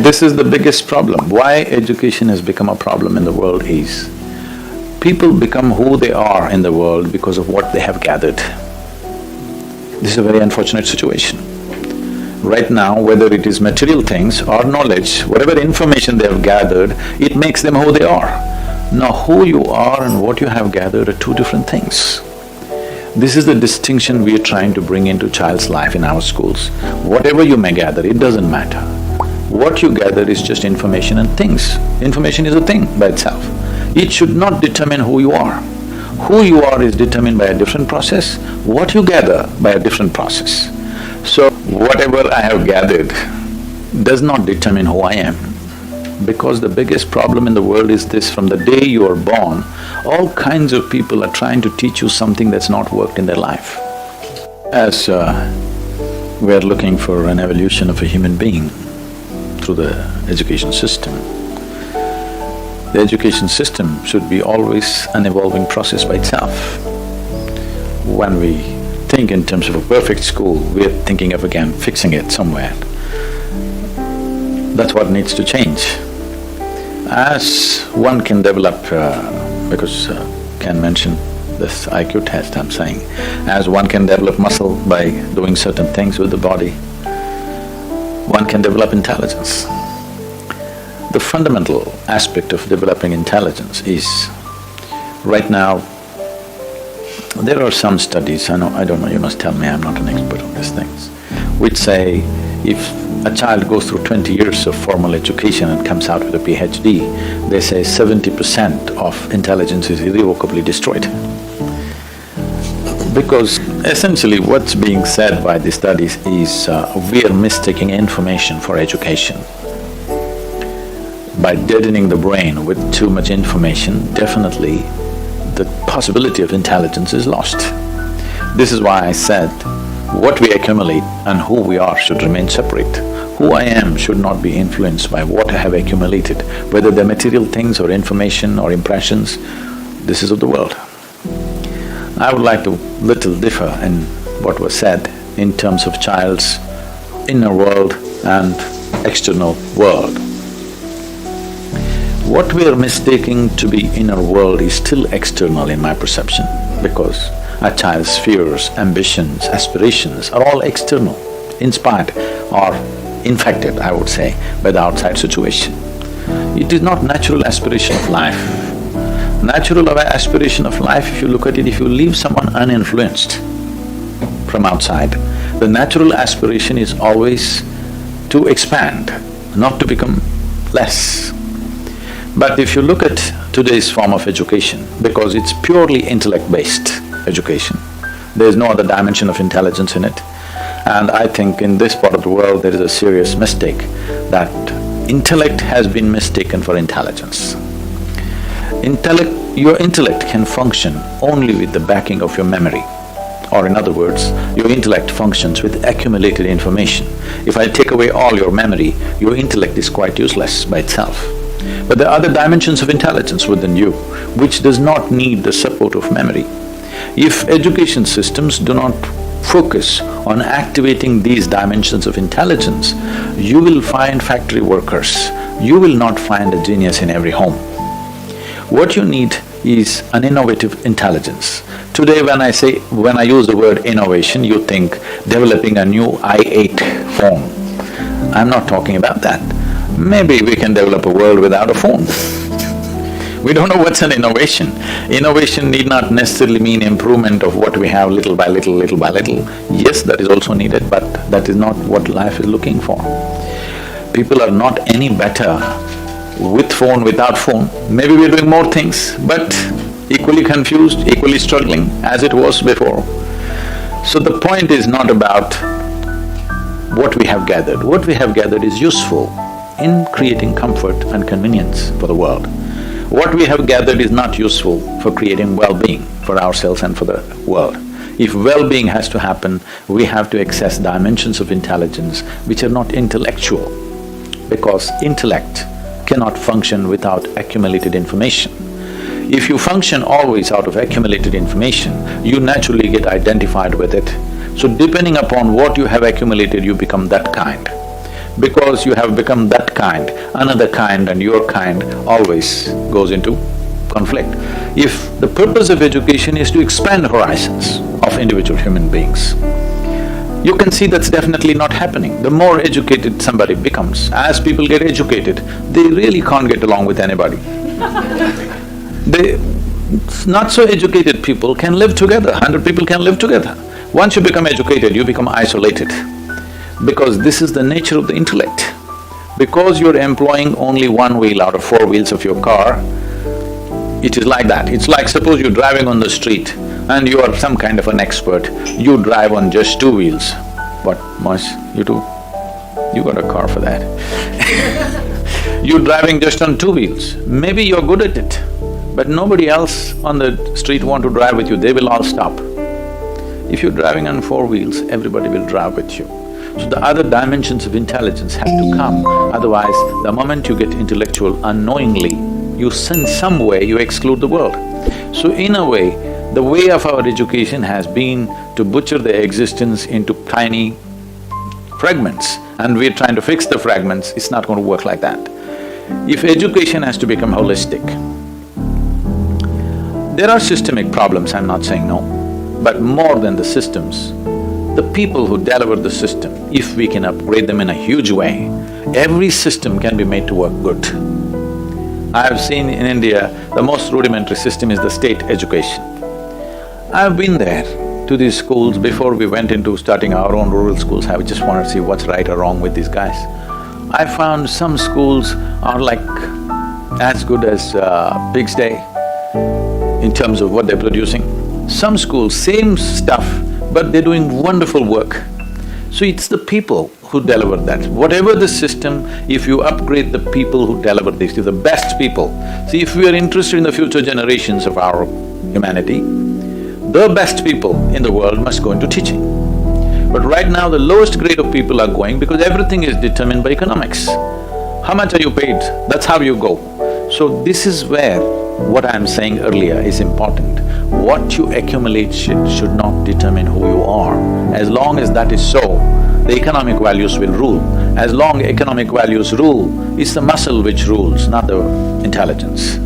This is the biggest problem. Why education has become a problem in the world is, people become who they are in the world because of what they have gathered. This is a very unfortunate situation. Right now, whether it is material things or knowledge, whatever information they have gathered, it makes them who they are. Now, who you are and what you have gathered are two different things. This is the distinction we are trying to bring into child's life in our schools. Whatever you may gather, it doesn't matter. What you gather is just information and things. Information is a thing by itself. It should not determine who you are. Who you are is determined by a different process, what you gather by a different process. So, whatever I have gathered does not determine who I am. Because the biggest problem in the world is this: from the day you are born, all kinds of people are trying to teach you something that's not worked in their life. As we are looking for an evolution of a human being through the education system, the education system should be always an evolving process by itself. When we think in terms of a perfect school, we are thinking of again fixing it somewhere. That's what needs to change. As one can develop, because Ken mentioned this IQ test, I'm saying, as one can develop muscle by doing certain things with the body, one can develop intelligence. The fundamental aspect of developing intelligence is, right now, there are some studies, I don't know, you must tell me, I'm not an expert on these things, which say if a child goes through 20 years of formal education and comes out with a PhD, they say 70% of intelligence is irrevocably destroyed. Because essentially what's being said by the studies is we are mistaking information for education. By deadening the brain with too much information, definitely the possibility of intelligence is lost. This is why I said what we accumulate and who we are should remain separate. Who I am should not be influenced by what I have accumulated, whether they're material things or information or impressions. This is of the world. I would like to little differ in what was said in terms of child's inner world and external world. What we are mistaking to be inner world is still external in my perception, because a child's fears, ambitions, aspirations are all external, inspired or infected, I would say, by the outside situation. It is not natural aspiration of life. Natural aspiration of life, if you look at it, if you leave someone uninfluenced from outside, the natural aspiration is always to expand, not to become less. But if you look at today's form of education, because it's purely intellect-based education, there is no other dimension of intelligence in it. And I think in this part of the world there is a serious mistake that intellect has been mistaken for intelligence. Your intellect can function only with the backing of your memory. Or in other words, your intellect functions with accumulated information. If I take away all your memory, your intellect is quite useless by itself. But there are other dimensions of intelligence within you, which does not need the support of memory. If education systems do not focus on activating these dimensions of intelligence, you will find factory workers, you will not find a genius in every home. What you need is an innovative intelligence. Today when I use the word innovation, you think developing a new i8 phone. I'm not talking about that. Maybe we can develop a world without a phone. We don't know what's an innovation. Innovation need not necessarily mean improvement of what we have little by little, little by little. Yes, that is also needed, but that is not what life is looking for. People are not any better with phone, without phone. Maybe we're doing more things, but equally confused, equally struggling as it was before. So the point is not about what we have gathered. What we have gathered is useful in creating comfort and convenience for the world. What we have gathered is not useful for creating well-being for ourselves and for the world. If well-being has to happen, we have to access dimensions of intelligence which are not intellectual, because intellect cannot function without accumulated information. If you function always out of accumulated information, you naturally get identified with it. So depending upon what you have accumulated, you become that kind. Because you have become that kind, another kind and your kind always goes into conflict. If the purpose of education is to expand horizons of individual human beings, you can see that's definitely not happening. The more educated somebody becomes, as people get educated, they really can't get along with anybody. Not so educated people can live together, 100 people can live together. Once you become educated, you become isolated, because this is the nature of the intellect. Because you're employing only one wheel out of 4 wheels of your car, it is like that. It's like suppose you're driving on the street and you are some kind of an expert, you drive on just 2 wheels. What, Mosh, you do? You got a car for that. You're driving just on 2 wheels, maybe you're good at it, but nobody else on the street want to drive with you, they will all stop. If you're driving on 4 wheels, everybody will drive with you. So the other dimensions of intelligence have to come, otherwise the moment you get intellectual unknowingly, in some way you exclude the world. So in a way, the way of our education has been to butcher the existence into tiny fragments, and we're trying to fix the fragments. It's not going to work like that. If education has to become holistic, there are systemic problems, I'm not saying no, but more than the systems, the people who deliver the system, if we can upgrade them in a huge way, every system can be made to work good. I've seen in India, the most rudimentary system is the state education. I've been there to these schools before we went into starting our own rural schools. I just wanted to see what's right or wrong with these guys. I found some schools are like as good as Pig's Day in terms of what they're producing. Some schools, same stuff, but they're doing wonderful work. So it's the people who deliver that. Whatever the system, if you upgrade the people who deliver this, to the best people. See, if we are interested in the future generations of our humanity, the best people in the world must go into teaching. But right now the lowest grade of people are going because everything is determined by economics. How much are you paid? That's how you go. So this is where what I'm saying earlier is important. What you accumulate should not determine who you are. As long as that is so, the economic values will rule. As long economic values rule, it's the muscle which rules, not the intelligence.